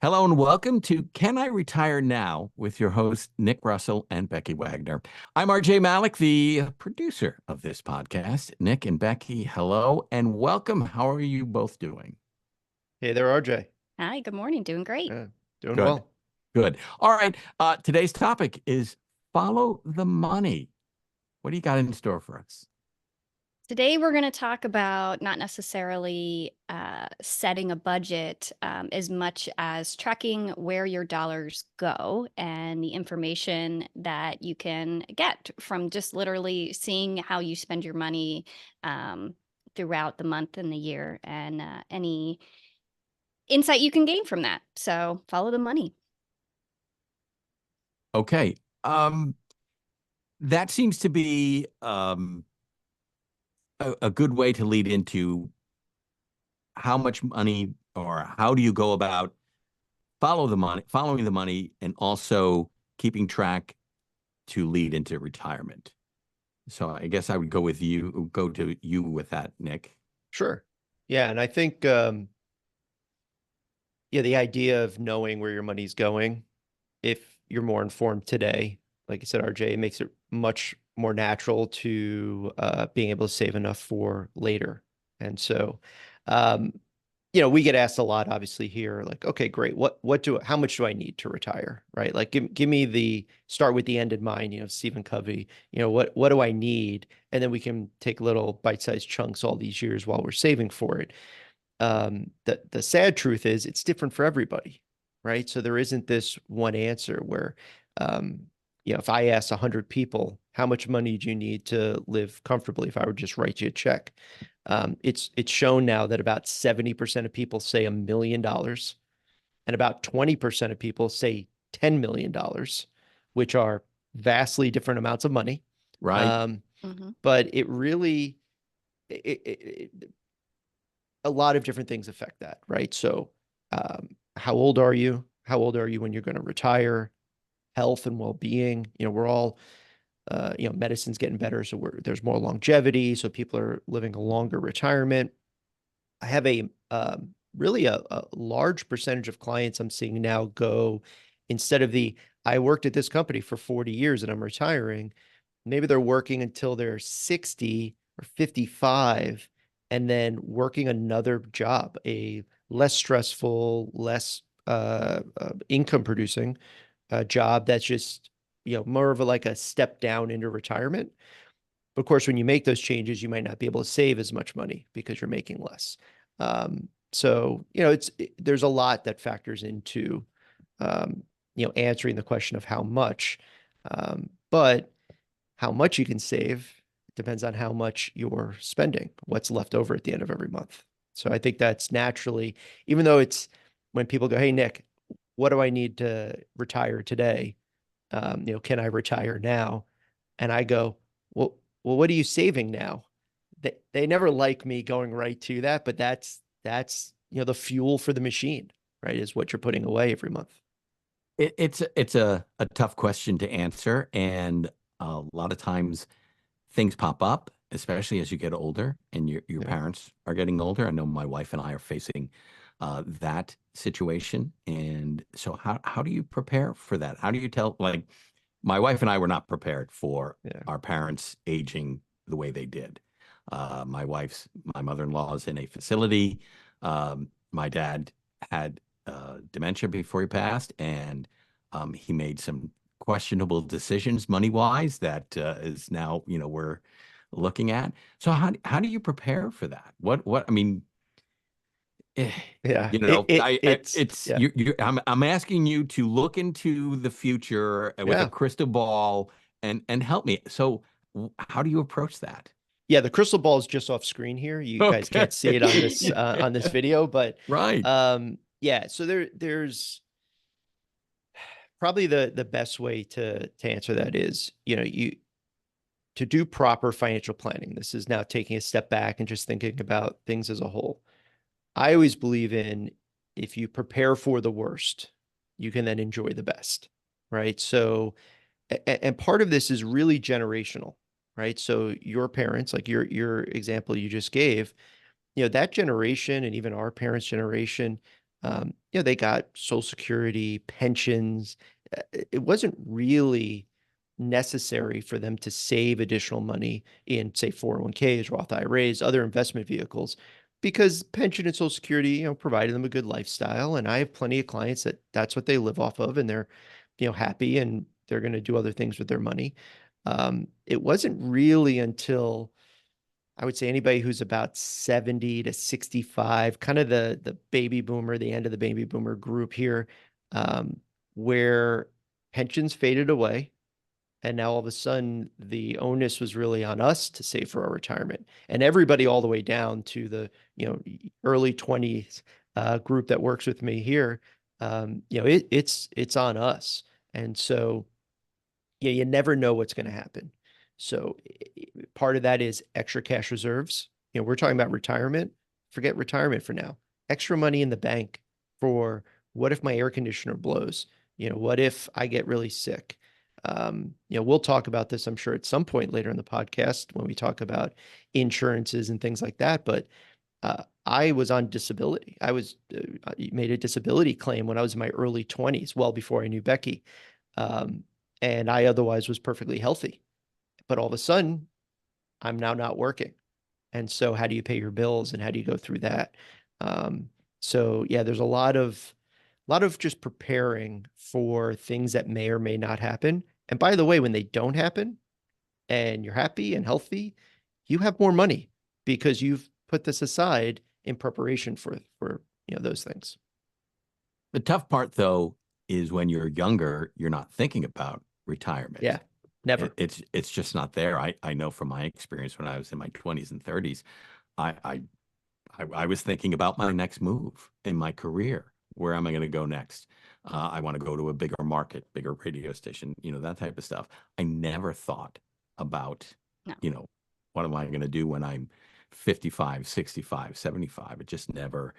Hello and welcome to Can I Retire Now with your hosts, Nick Russell and Becky Wagoner. I'm RJ Malik, the producer of this podcast. Nick and Becky, hello and welcome. How are you both doing? Hey there, RJ. Hi, good morning. Doing great. Yeah, doing Good, well. good. All right. Today's topic is follow the money. What do you got in store for us? Today, we're going to talk about not necessarily setting a budget as much as tracking where your dollars go and the information that you can get from just literally seeing how you spend your money throughout the month and the year and any insight you can gain from that. So follow the money. Okay. That seems to be a good way to lead into how much money or how do you go about following the money, and also keeping track to lead into retirement. So I guess I would go to you with that, Nick. Sure. Yeah, and I think yeah, the idea of knowing where your money's going, if you're more informed today, like you said, RJ, it makes it much more natural to being able to save enough for later. And so um, we get asked a lot, obviously, here, like, okay, great. How much do I need to retire? Right? Like, give me start with the end in mind, Stephen Covey, what do I need? And then we can take little bite-sized chunks all these years while we're saving for it. The sad truth is it's different for everybody, right? So there isn't this one answer where, if I ask 100 people, how much money do you need to live comfortably? If I would just write you a check, it's shown now that about 70% of people say $1 million, and about 20% of people say $10 million, which are vastly different amounts of money. Right. But it really, a lot of different things affect that, right? So, how old are you? How old are you when you're going to retire? Health and well-being. We're all, medicine's getting better, so there's more longevity, so people are living a longer retirement. I have really a large percentage of clients I'm seeing now go, instead of I worked at this company for 40 years and I'm retiring, maybe they're working until they're 60 or 55 and then working another job, a less stressful, less income producing job that's just, more of like a step down into retirement. But of course, when you make those changes, you might not be able to save as much money because you're making less. So, there's a lot that factors into, answering the question of how much. But how much you can save depends on how much you're spending, what's left over at the end of every month. So I think that's naturally, even though it's when people go, hey, Nick, what do I need to retire today? Can I retire now? And I go, well, what are you saving now? They never like me going right to that, but that's the fuel for the machine, right? Is what you're putting away every month. It's a tough question to answer, and a lot of times things pop up, especially as you get older and your parents are getting older. I know my wife and I are facing that situation, and so how do you prepare for that? How do you tell, like, my wife and I were not prepared for our parents aging the way they did. My mother-in-law is in a facility. My dad had dementia before he passed, and he made some questionable decisions money-wise that is now, we're looking at. So how do you prepare for that? I mean, Yeah, I'm asking you to look into the future with a crystal ball and help me. So how do you approach that? Yeah, the crystal ball is just off screen here. You guys can't see it on this video, but right. Yeah. So there's probably the best way to answer that is, to do proper financial planning. This is now taking a step back and just thinking about things as a whole. I always believe in, if you prepare for the worst, you can then enjoy the best, right? So, and part of this is really generational, right? So your parents, like your example you just gave, that generation, and even our parents' generation, they got Social Security, pensions. It wasn't really necessary for them to save additional money in, say, 401ks, Roth IRAs, other investment vehicles, because pension and Social Security, provided them a good lifestyle. And I have plenty of clients that's what they live off of, and they're, happy, and they're going to do other things with their money. It wasn't really until, I would say, anybody who's about 70 to 65, kind of the baby boomer, the end of the baby boomer group here, where pensions faded away. And now all of a sudden, the onus was really on us to save for our retirement. And everybody all the way down to the, early 20s group that works with me here, it's on us. And so, you never know what's going to happen. So part of that is extra cash reserves. We're talking about retirement. Forget retirement for now. Extra money in the bank for what if my air conditioner blows? What if I get really sick? We'll talk about this, I'm sure, at some point later in the podcast when we talk about insurances and things like that. But I was on disability. I made a disability claim when I was in my early 20s, well before I knew Becky. And I otherwise was perfectly healthy. But all of a sudden, I'm now not working. And so how do you pay your bills, and how do you go through that? So yeah, there's a lot of just preparing for things that may or may not happen. And by the way, when they don't happen and you're happy and healthy, you have more money because you've put this aside in preparation for those things. The tough part, though, is when you're younger, you're not thinking about retirement. Yeah, never. It's just not there. I know from my experience when I was in my 20s and 30s, I was thinking about my next move in my career. Where am I going to go next? I want to go to a bigger market, bigger radio station, that type of stuff. I never thought about, what am I going to do when I'm 55, 65, 75? It just never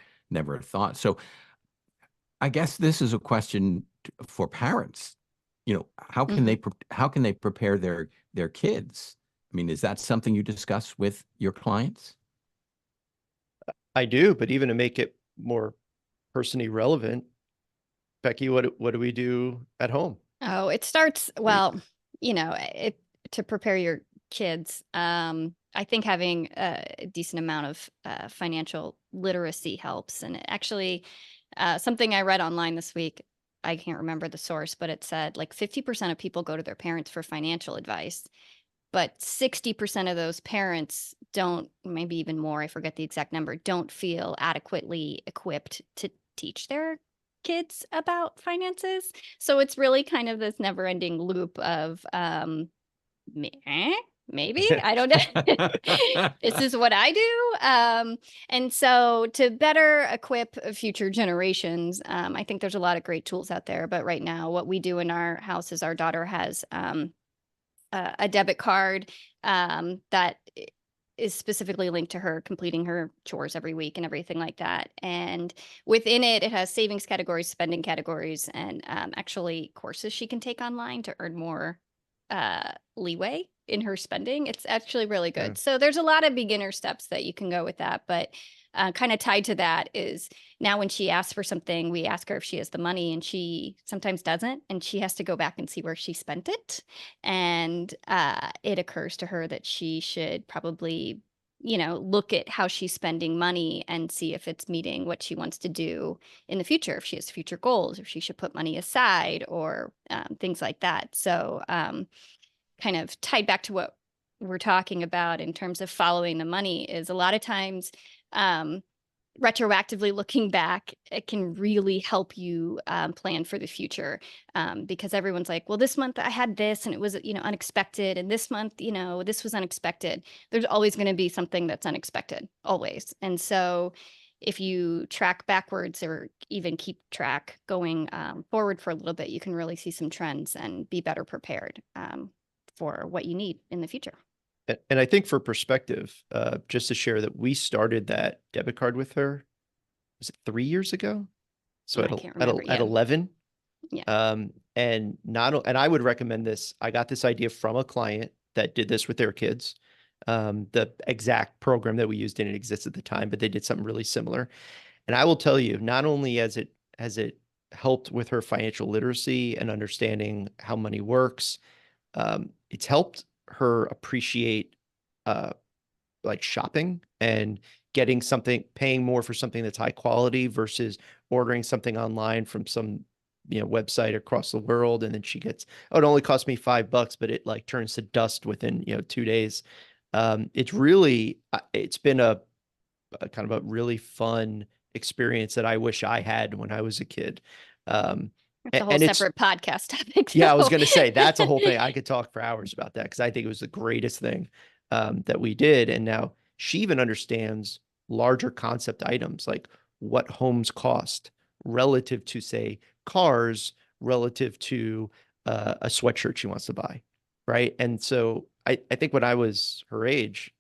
thought. So I guess this is a question for parents. How can they prepare their kids? I mean, is that something you discuss with your clients? I do, but even to make it more personally relevant, Becky, what do we do at home? Oh, it starts, well, to prepare your kids. I think having a decent amount of financial literacy helps. And actually, something I read online this week, I can't remember the source, but it said like 50% of people go to their parents for financial advice, but 60% of those parents don't, maybe even more, I forget the exact number, don't feel adequately equipped to teach their kids about finances. So it's really kind of this never-ending loop of maybe I don't know. This is what I do. And so to better equip future generations, I think there's a lot of great tools out there. But right now, what we do in our house is our daughter has a debit card that is specifically linked to her completing her chores every week and everything like that. And within it, it has savings categories, spending categories, and actually courses she can take online to earn more leeway in her spending. It's actually really good. Yeah. So there's a lot of beginner steps that you can go with that, but kind of tied to that is now when she asks for something, we ask her if she has the money, and she sometimes doesn't, and she has to go back and see where she spent it. And it occurs to her that she should probably, look at how she's spending money and see if it's meeting what she wants to do in the future, if she has future goals, if she should put money aside, or things like that. So kind of tied back to what we're talking about in terms of following the money is a lot of times retroactively looking back, it can really help you plan for the future, because everyone's like, well, this month I had this and it was, unexpected. And this month, this was unexpected. There's always going to be something that's unexpected, always. And so if you track backwards or even keep track going forward for a little bit, you can really see some trends and be better prepared for what you need in the future. And I think for perspective, just to share that we started that debit card with her, was it 3 years ago? So at 11. Yeah. And I would recommend this. I got this idea from a client that did this with their kids. The exact program that we used didn't exist at the time, but they did something really similar. And I will tell you, not only has it helped with her financial literacy and understanding how money works, it's helped her appreciate uh, like shopping and getting something, paying more for something that's high quality versus ordering something online from some, website across the world. And then she gets, oh, it only cost me $5, but it like turns to dust within, 2 days. It's really, it's been a kind of a really fun experience that I wish I had when I was a kid. It's a whole And it's, separate podcast topic. yeah, I was So going to say that's a whole thing. I could talk for hours about that because I think it was the greatest thing that we did. And now she even understands larger concept items like what homes cost relative to, say, cars, relative to a sweatshirt she wants to buy. Right. And so I think when I was her age,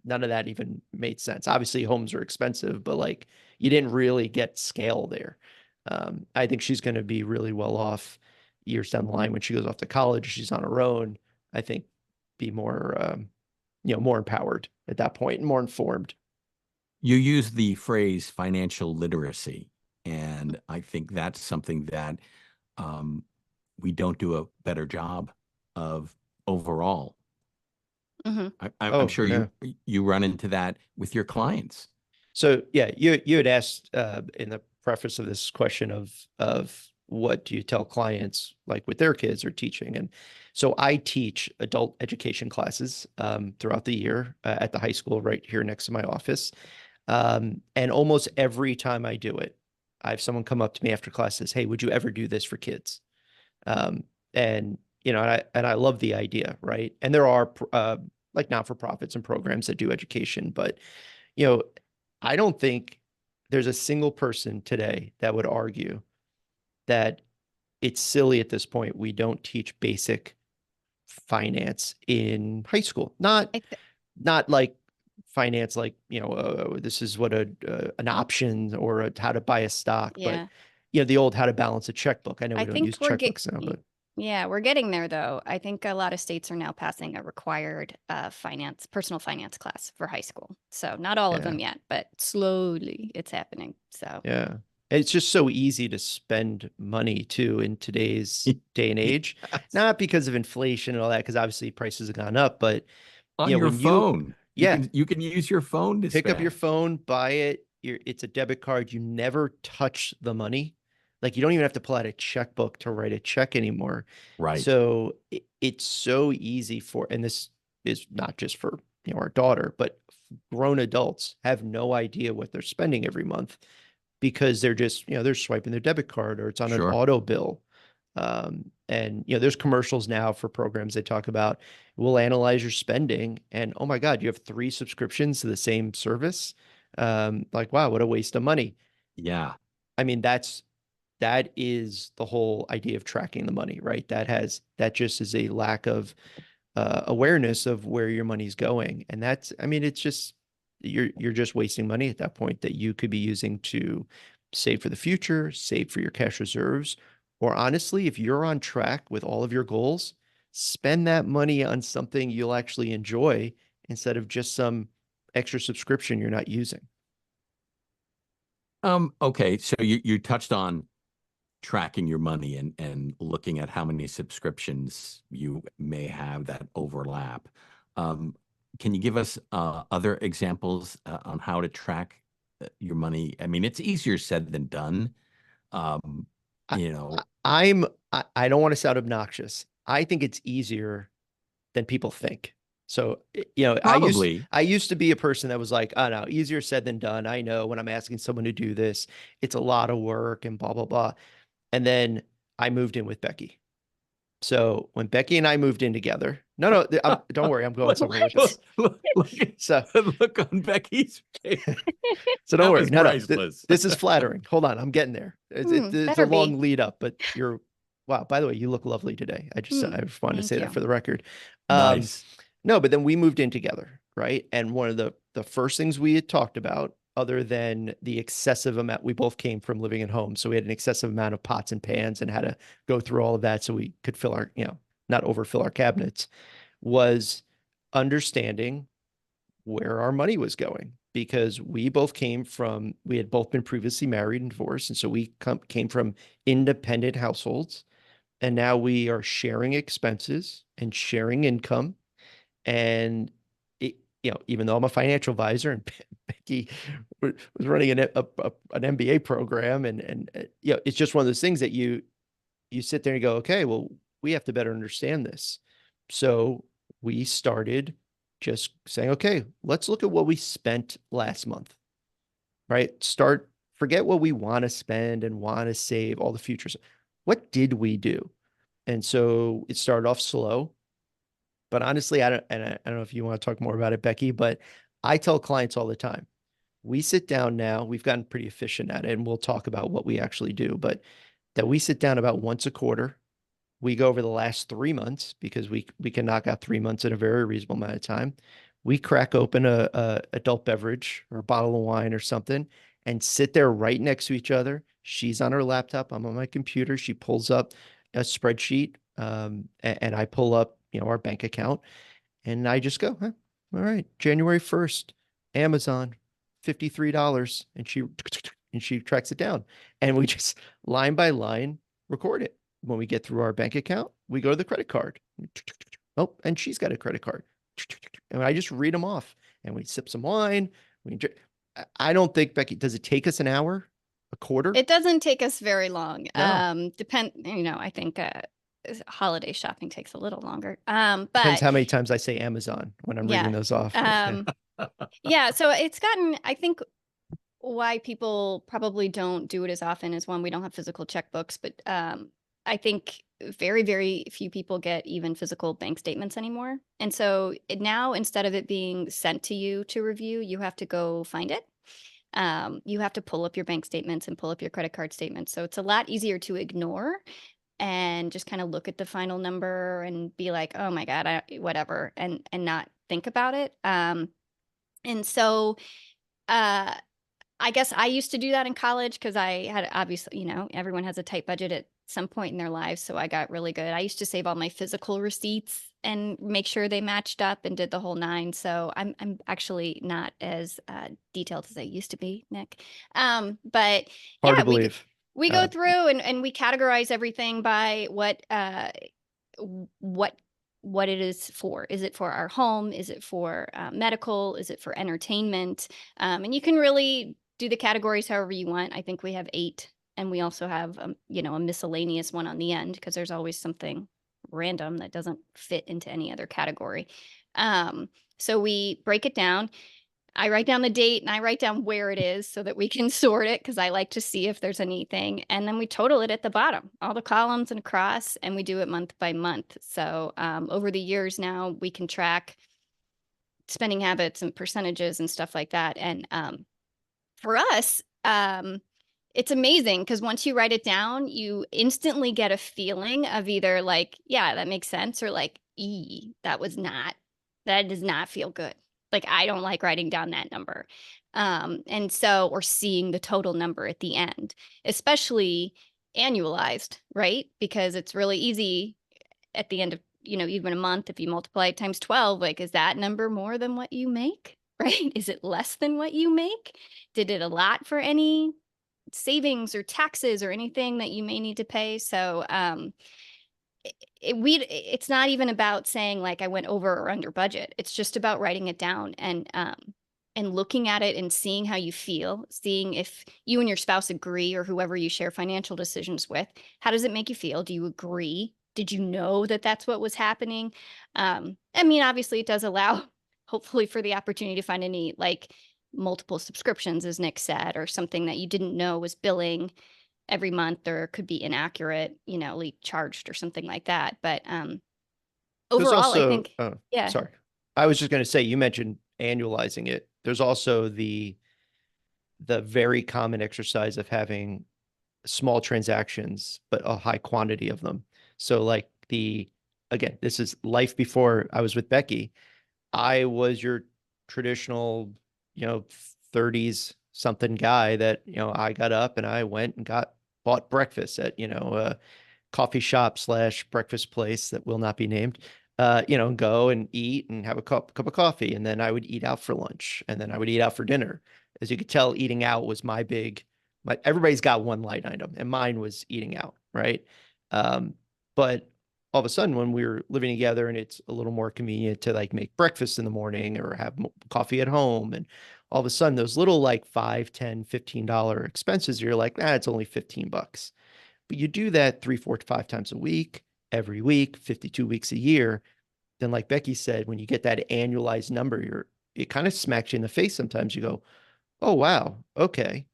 none of that even made sense. Obviously, homes are expensive, but like you didn't really get scale there. I think she's going to be really well off years down the line when she goes off to college. She's on her own. I think be more, more empowered at that point and more informed. You use the phrase financial literacy, and I think that's something that um, we don't do a better job of overall. mhm. I'm Oh, sure yeah. you run into that with your clients. So yeah, you had asked in the preface of this question of what do you tell clients like with their kids or teaching, and so I teach adult education classes throughout the year at the high school right here next to my office, and almost every time I do it, I have someone come up to me after class says, "Hey, would you ever do this for kids?" Um, and and I love the idea, right? And there are like not-for-profits and programs that do education, but you know, I don't think there's a single person today that would argue that it's silly at this point we don't teach basic finance in high school. Not I th not like finance like, this is what an option or how to buy a stock, but yeah. the old how to balance a checkbook. I know I we don't think use checkbooks now, but yeah, we're getting there though. I think a lot of states are now passing a required personal finance class for high school. So not all of yeah. them yet, but slowly it's happening. So Yeah. It's just so easy to spend money too in today's day and age. Yes. Not because of inflation and all that, because obviously prices have gone up, but On your when you, phone. yeah, You can use your phone to pick up your spend. phone, buy it, it's a debit card, you never touch the money. Like you don't even have to pull out a checkbook to write a check anymore. Right. So it's so easy for, and this is not just for, our daughter, but grown adults have no idea what they're spending every month because they're just, they're swiping their debit card or it's on an Sure. auto bill. And there's commercials now for programs they talk about, we'll analyze your spending and oh my God, you have 3 subscriptions to the same service. Like, wow, what a waste of money. Yeah. I mean, that is the whole idea of tracking the money, right? That just is a lack of awareness of where your money's going. And that's, I mean, it's just, you're just wasting money at that point that you could be using to save for the future, save for your cash reserves, or honestly, if you're on track with all of your goals, spend that money on something you'll actually enjoy instead of just some extra subscription you're not using. Okay, so you touched on tracking your money and looking at how many subscriptions you may have that overlap. Um, can you give us other examples on how to track your money? I mean, it's easier said than done. Um, I, you know, I don't want to sound obnoxious. I think it's easier than people think. So, probably. I used to be a person that was like, oh no, easier said than done. I know when I'm asking someone to do this, it's a lot of work and blah, blah, blah. And then I moved in with Becky. So when Becky and I moved in together, no, don't worry, I'm going somewhere with what? this. Look at So, the look on Becky's face. so don't That worry. was No, priceless. this is flattering. Hold on, I'm getting there. It's a Better be. long lead up, but wow. By the way, you look lovely today. I just wanted to Thank say that you. for the record. Um, Nice. no, but then we moved in together, right? And one of the first things we had talked about, other than the excessive amount, we both came from living at home, so we had an excessive amount of pots and pans and had to go through all of that so we could fill our, not overfill our cabinets, was understanding where our money was going. because we had both been previously married and divorced. And so we came from independent households. And now we are sharing expenses and sharing income. And even though I'm a financial advisor and Becky was running an MBA program, and it's just one of those things that you sit there and go, okay, well, we have to better understand this. So we started just saying, okay, let's look at what we spent last month, right? Forget what we want to spend and want to save, all the futures. What did we do? And so it started off slow. But honestly, I don't know if you want to talk more about it, Becky, but I tell clients all the time, we sit down now, we've gotten pretty efficient at it, and we'll talk about what we actually do, but that we sit down about once a quarter. We go over the last 3 months because we can knock out 3 months in a very reasonable amount of time. We crack open a adult beverage or a bottle of wine or something and sit there right next to each other. She's on her laptop. I'm on my computer. She pulls up a spreadsheet, and I pull up, our bank account, and I just go, huh, all right, January 1st, Amazon, $53. And she tracks it down. And we just line by line record it. When we get through our bank account, we go to the credit card. Oh, and she's got a credit card. And I just read them off, and we sip some wine. I don't think, Becky, does it take us an hour, a quarter? It doesn't take us very long. No. I think holiday shopping takes a little longer. Depends But how many times I say Amazon when I'm reading those off. Yeah, so it's gotten, I think, why people probably don't do it as often is, one, we don't have physical checkbooks, but I think very, very few people get even physical bank statements anymore. And so now, instead of it being sent to you to review, you have to go find it. You have to pull up your bank statements and pull up your credit card statements. So it's a lot easier to ignore and just kind of look at the final number and be like, oh my God, whatever, and not think about it. And so I guess I used to do that in college because I had, obviously, everyone has a tight budget at some point in their lives. So I got really good. I used to save all my physical receipts and make sure they matched up and did the whole nine. So I'm actually not as detailed as I used to be, Nick. But Hard yeah, to believe. we go through and we categorize everything by what it is for. Is it for our home? Is it for medical? Is it for entertainment? And you can really do the categories however you want. I think we have 8, and we also have a miscellaneous one on the end because there's always something random that doesn't fit into any other category. So we break it down. I write down the date and I write down where it is so that we can sort it, because I like to see if there's anything. And then we total it at the bottom, all the columns and across, and we do it month by month. So over the years now, we can track spending habits and percentages and stuff like that. And for us, it's amazing because once you write it down, you instantly get a feeling of either like, yeah, that makes sense, or like, that does not feel good. Like, I don't like writing down that number. And so, or seeing the total number at the end, especially annualized, right? Because it's really easy at the end of, even a month, if you multiply it times 12, like, is that number more than what you make, right? Is it less than what you make? Did it allot for any savings or taxes or anything that you may need to pay? So, it's not even about saying like I went over or under budget. It's just about writing it down and looking at it and seeing how you feel, seeing if you and your spouse agree, or whoever you share financial decisions with. How does it make you feel? Do you agree? Did you know that that's what was happening? Obviously it does allow, hopefully, for the opportunity to find any like multiple subscriptions, as Nick said, or something that you didn't know was billing every month or could be inaccurate, charged or something like that. But overall, also, I think, yeah. Sorry. I was just going to say, you mentioned annualizing it. There's also the very common exercise of having small transactions, but a high quantity of them. So like again, this is life before I was with Becky. I was your traditional, 30s something guy that, I got up and I went and bought breakfast at, a coffee shop / breakfast place that will not be named. and go and eat and have a cup of coffee. And then I would eat out for lunch, and then I would eat out for dinner. As you could tell, eating out was everybody's got one line item, and mine was eating out, right? But all of a sudden, when we were living together and it's a little more convenient to like make breakfast in the morning or have coffee at home, and all of a sudden those little like $5, $10, $15 expenses, you're like, it's only $15. But you do that 3, 4, 5 times a week, every week, 52 weeks a year. Then like Becky said, when you get that annualized number, it kind of smacks you in the face. Sometimes you go, oh, wow, okay,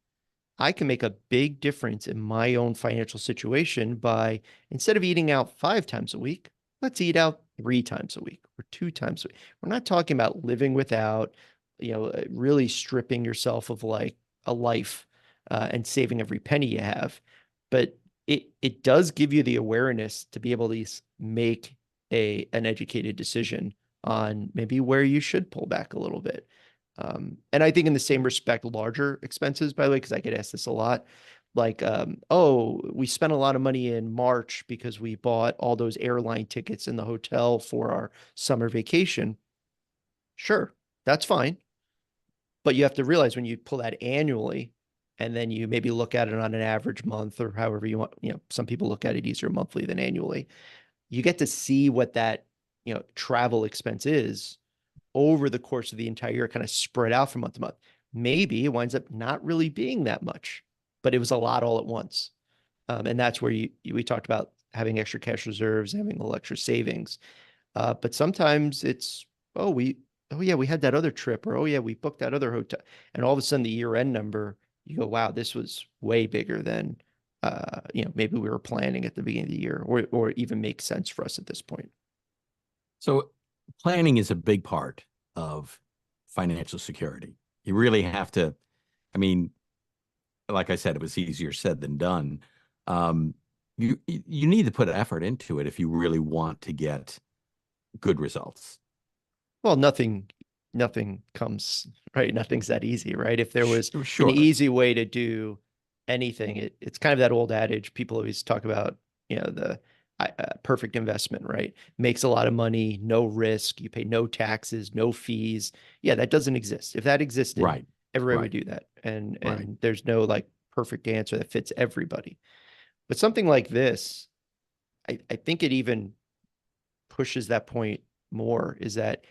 I can make a big difference in my own financial situation by, instead of eating out 5 times a week, let's eat out 3 times a week or 2 times a week. We're not talking about living without, really stripping yourself of like a life and saving every penny you have. But it does give you the awareness to be able to make an educated decision on maybe where you should pull back a little bit. And I think in the same respect, larger expenses, by the way, because I get asked this a lot, like, we spent a lot of money in March because we bought all those airline tickets in the hotel for our summer vacation. Sure, that's fine. But you have to realize when you pull that annually, and then you maybe look at it on an average month or however you want, some people look at it easier monthly than annually. You get to see what that, travel expense is over the course of the entire year, kind of spread out from month to month. Maybe it winds up not really being that much, but it was a lot all at once. And that's where we talked about having extra cash reserves, having a little extra savings. But sometimes it's, oh yeah, we had that other trip, or, oh yeah, we booked that other hotel. And all of a sudden the year-end number, you go, wow, this was way bigger than, maybe we were planning at the beginning of the year, or even makes sense for us at this point. So planning is a big part of financial security. You really have to, I mean, like I said, it was easier said than done. You need to put effort into it if you really want to get good results. Well, nothing comes, right? Nothing's that easy, right? If there was Sure. an easy way to do anything, it's kind of that old adage people always talk about, the perfect investment, right? Makes a lot of money, no risk, you pay no taxes, no fees. Yeah, that doesn't exist. If that existed, Right. everybody Right. would do that. And Right. there's no like perfect answer that fits everybody. But something like this, I think it even pushes that point more, is that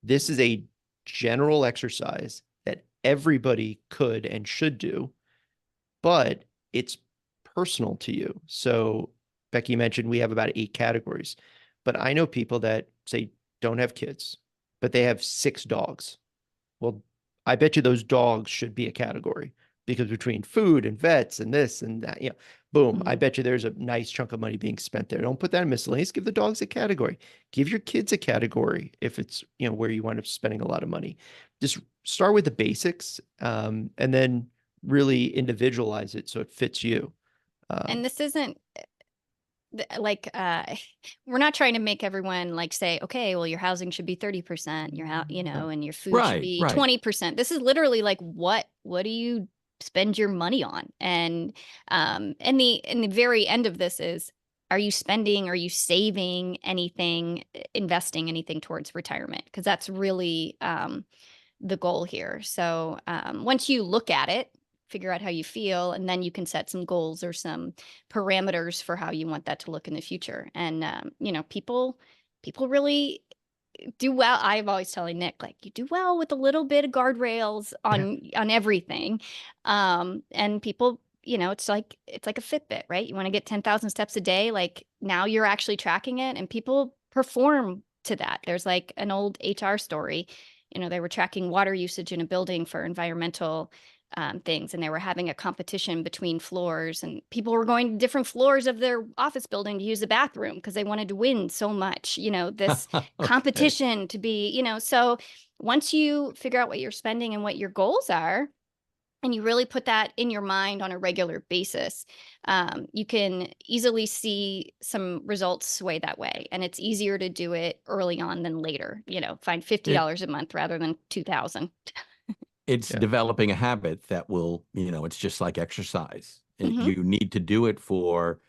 this is a general exercise that everybody could and should do, but it's personal to you. So Becky mentioned we have about 8 categories, but I know people that say don't have kids, but they have 6 dogs. Well, I bet you those dogs should be a category, because between food and vets and this and that, boom, I bet you there's a nice chunk of money being spent there. Don't put that in miscellaneous. Give the dogs a category. Give your kids a category if it's, where you wind up spending a lot of money. Just start with the basics, and then really individualize it so it fits you. And this isn't like we're not trying to make everyone like say, okay, well, your housing should be 30%, your house, and your food should be 20%. This is literally like what do you spend your money on? And the very end of this is, are you saving anything, investing anything towards retirement? Because that's really the goal here. So once you look at it, figure out how you feel, and then you can set some goals or some parameters for how you want that to look in the future. And people really do well. I'm always telling Nick, like, you do well with a little bit of guardrails on everything. And people, it's like a Fitbit, right? You want to get 10,000 steps a day. Like, now you're actually tracking it, and people perform to that. There's like an old HR story. They were tracking water usage in a building for environmental things, and they were having a competition between floors, and people were going to different floors of their office building to use the bathroom because they wanted to win so much, this Okay. competition to be, so once you figure out what you're spending and what your goals are, and you really put that in your mind on a regular basis, you can easily see some results sway that way. And it's easier to do it early on than later, find $50 a month rather than 2,000. It's developing a habit that will, it's just like exercise. Mhm. You need to do it for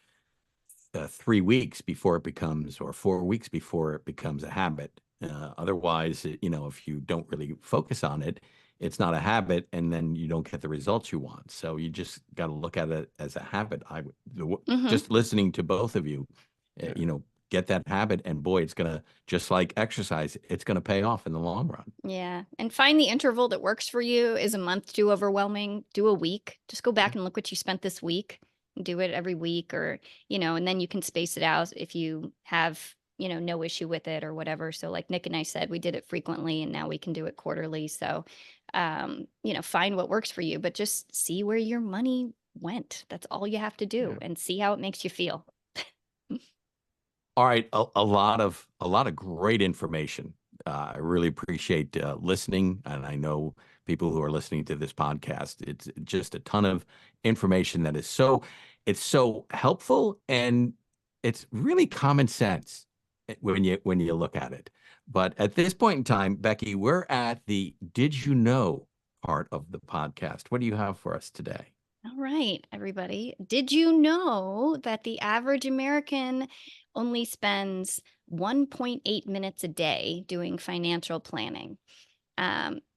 3 weeks before it becomes, or 4 weeks before it becomes a habit. Otherwise, if you don't really focus on it, it's not a habit, and then you don't get the results you want. So you just got to look at it as a habit. Just listening to both of you, get that habit, and boy, it's gonna, just like exercise, it's gonna pay off in the long run. Yeah. And find the interval that works for you. Is a month too overwhelming? Do a week. Just go back and look what you spent this week. Do it every week, or, and then you can space it out if you have, no issue with it or whatever. So like Nick and I said, we did it frequently, and now we can do it quarterly. So, find what works for you, but just see where your money went. That's all you have to do, and see how it makes you feel. All right, a lot of great information. I really appreciate listening, and I know people who are listening to this podcast. It's just a ton of information that is so helpful, and it's really common sense when you look at it. But at this point in time, Becky, we're at the "Did you know" part of the podcast. What do you have for us today? All right, everybody. Did you know that the average American only spends 1.8 minutes a day doing financial planning?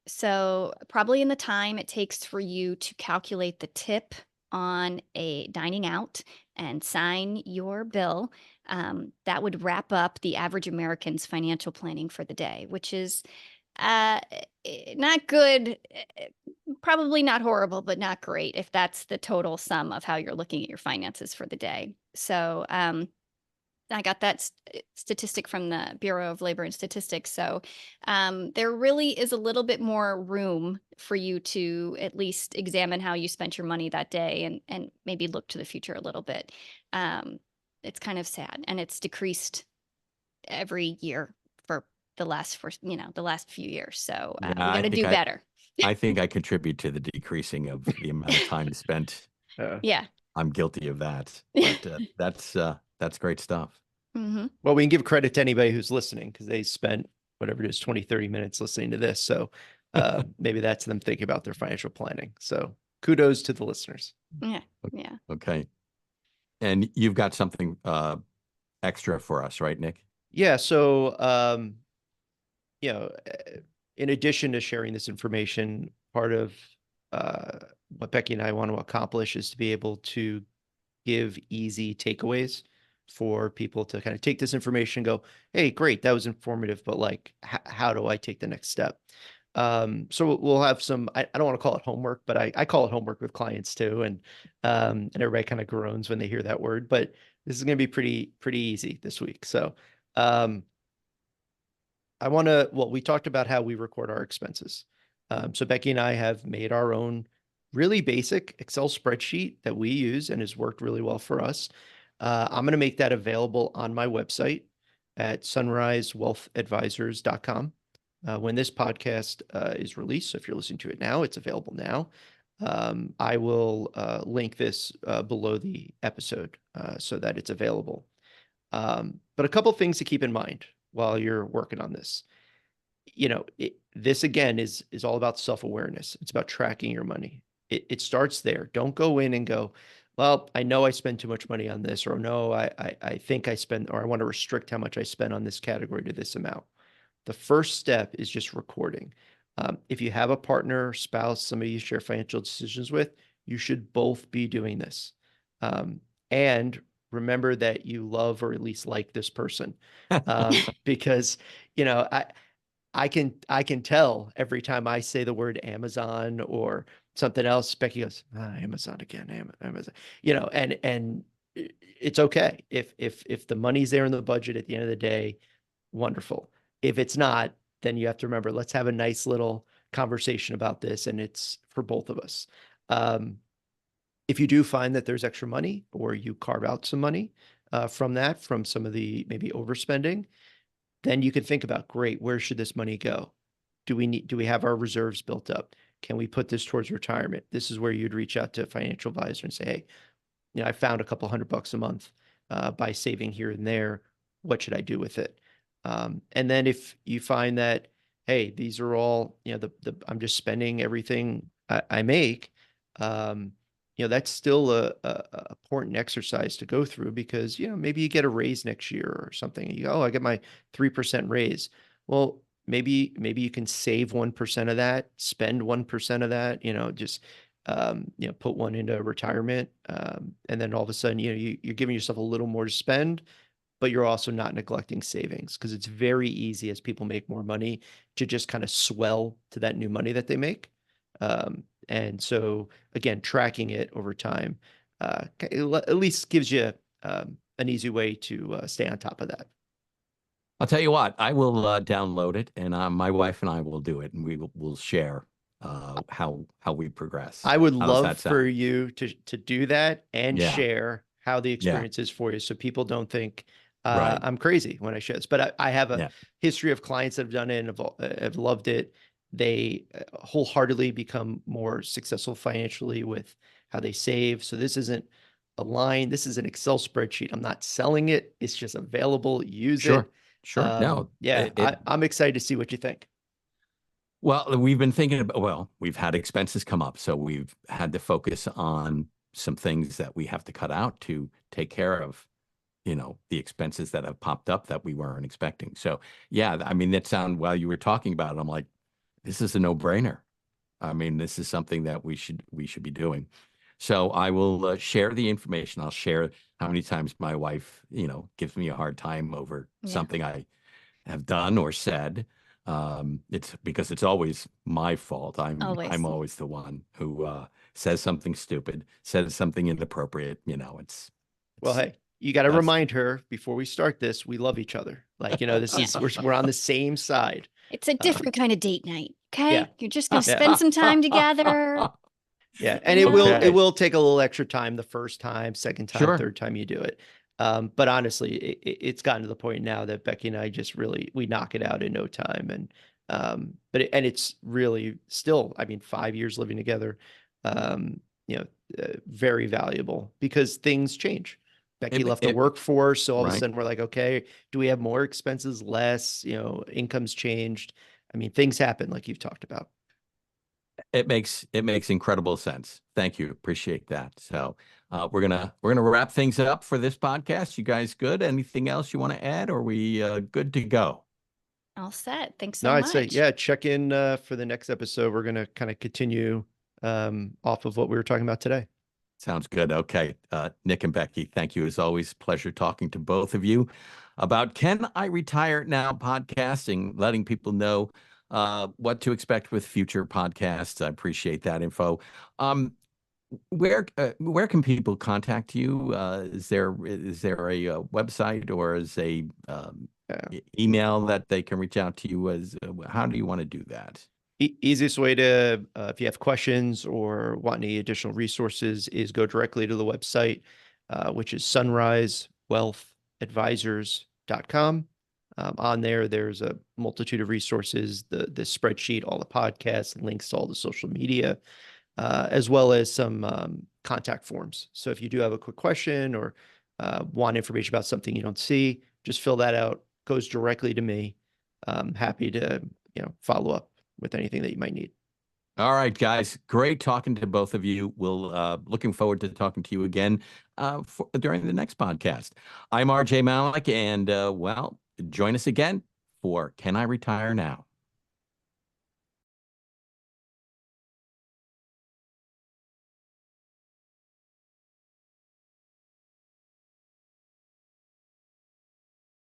So probably in the time it takes for you to calculate the tip on a dining out and sign your bill, that would wrap up the average American's financial planning for the day, which is not good, probably not horrible, but not great if that's the total sum of how you're looking at your finances for the day. So I got that statistic from the Bureau of Labor and Statistics. So there really is a little bit more room for you to at least examine how you spent your money that day, and maybe look to the future a little bit. It's kind of sad, and it's decreased every year for the last few years. So we got to do better. I think I contribute to the decreasing of the amount of time spent. Yeah. I'm guilty of that, but that's great stuff. Mm-hmm. Well, we can give credit to anybody who's listening, because they spent whatever it is, 20, 30 minutes listening to this. So maybe that's them thinking about their financial planning. So kudos to the listeners. Yeah. Yeah. Okay. And you've got something extra for us, right, Nick? Yeah. So, in addition to sharing this information, part of what Becky and I want to accomplish is to be able to give easy takeaways for people to kind of take this information and go, hey, great, that was informative, but like, how do I take the next step? So we'll have some, I don't want to call it homework, but I call it homework with clients too. And everybody kind of groans when they hear that word, but this is going to be pretty easy this week. So we talked about how we record our expenses. So Becky and I have made our own really basic Excel spreadsheet that we use and has worked really well for us. I'm going to make that available on my website at sunrisewealthadvisors.com. When this podcast is released, so if you're listening to it now, it's available now. I will link this below the episode so that it's available. But a couple things to keep in mind while you're working on this. This again is all about self-awareness. It's about tracking your money. It starts there. Don't go in and go, well, I know I spend too much money on this, or no, I think I spend, or I want to restrict how much I spend on this category to this amount. The first step is just recording. If you have a partner, spouse, somebody you share financial decisions with, you should both be doing this. And remember that you love, or at least like, this person, because I can tell every time I say the word Amazon or something else, Becky goes, Amazon again, Amazon, and it's okay. If the money's there in the budget at the end of the day, wonderful. If it's not, then you have to remember, let's have a nice little conversation about this, and it's for both of us. If you do find that there's extra money, or you carve out some money from some of the maybe overspending, then you can think about, great, where should this money go? Do we have our reserves built up? Can we put this towards retirement? This is where you'd reach out to a financial advisor and say, hey, I found a couple $100 a month by saving here and there. What should I do with it? And then if you find that, hey, these are all, I'm just spending everything I make, that's still a important exercise to go through because, maybe you get a raise next year or something. And you go, oh, I get my 3% raise. Well, maybe you can save 1% of that, spend 1% of that, just, put one into retirement. And then all of a sudden, you're giving yourself a little more to spend, but you're also not neglecting savings because it's very easy as people make more money to just kind of swell to that new money that they make. And so again, tracking it over time at least gives you an easy way to stay on top of that. I'll tell you what, I will download it, and my wife and I will do it, and we'll share how we progress. I would How does love that for sound? you to do that and Yeah, share how the yeah, experience is for you so people don't think right. I'm crazy when I share this. But I have a Yeah, history of clients that have done it and have loved it. They wholeheartedly become more successful financially with how they save. So this isn't a line. This is an Excel spreadsheet. I'm not selling it. It's just available. Use sure, it. sure. No, Yeah, I'm excited to see what you think. well, we've been thinking about, well, we've had expenses come up, so we've had to focus on some things that we have to cut out to take care of, the expenses that have popped up that we weren't expecting. So, yeah, I mean, while you were talking about it, I'm like, this is a no-brainer. I mean, this is something that we should be doing. So I will share the information. I'll share how many times my wife, gives me a hard time over Yeah. something I have done or said. It's because it's always my fault. I'm Always. I'm always the one who says something stupid, says something inappropriate. Well, It's hey, you got to that's remind her before we start this, we love each other. Like, this Yeah. is, we're on the same side. It's a different kind of date night. Yeah. Okay. You're just going to Yeah. spend some time together. Yeah. And it Okay. will take a little extra time the first time, second time, Sure. third time you do it. But honestly, it's gotten to the point now that Becky and I just we knock it out in no time. And, and it's really still, I mean, 5 years living together, um, very valuable because things change. Becky left the It workforce. So all of a right. sudden we're like, okay, do we have more expenses, less, income's changed. I mean, things happen like you've talked about. It makes incredible sense. Thank you. Appreciate that. So we're gonna wrap things up for this podcast. You guys good? Anything else you want to add? Or are we good to go? All set. Thanks No, so I'd say, much. yeah, check in for the next episode. We're going to kind of continue off of what we were talking about today. Sounds good. Okay. Nick and Becky, thank you as always. Pleasure talking to both of you about Can I Retire Now podcasting, letting people know what to expect with future podcasts. I appreciate that info. Where can people contact you? Is there a website or is a Yeah. email that they can reach out to you? How do you want to do that? Easiest way to, if you have questions or want any additional resources, is go directly to the website, which is sunrisewealthadvisors.com. On there, there's a multitude of resources, the spreadsheet, all the podcasts, links to all the social media, as well as some contact forms. So if you do have a quick question or want information about something you don't see, just fill that out. Goes directly to me. I'm happy to follow up with anything that you might need. All right, guys. Great talking to both of you. We'll looking forward to talking to you again during the next podcast. I'm RJ Malik, and well, join us again for Can I Retire Now?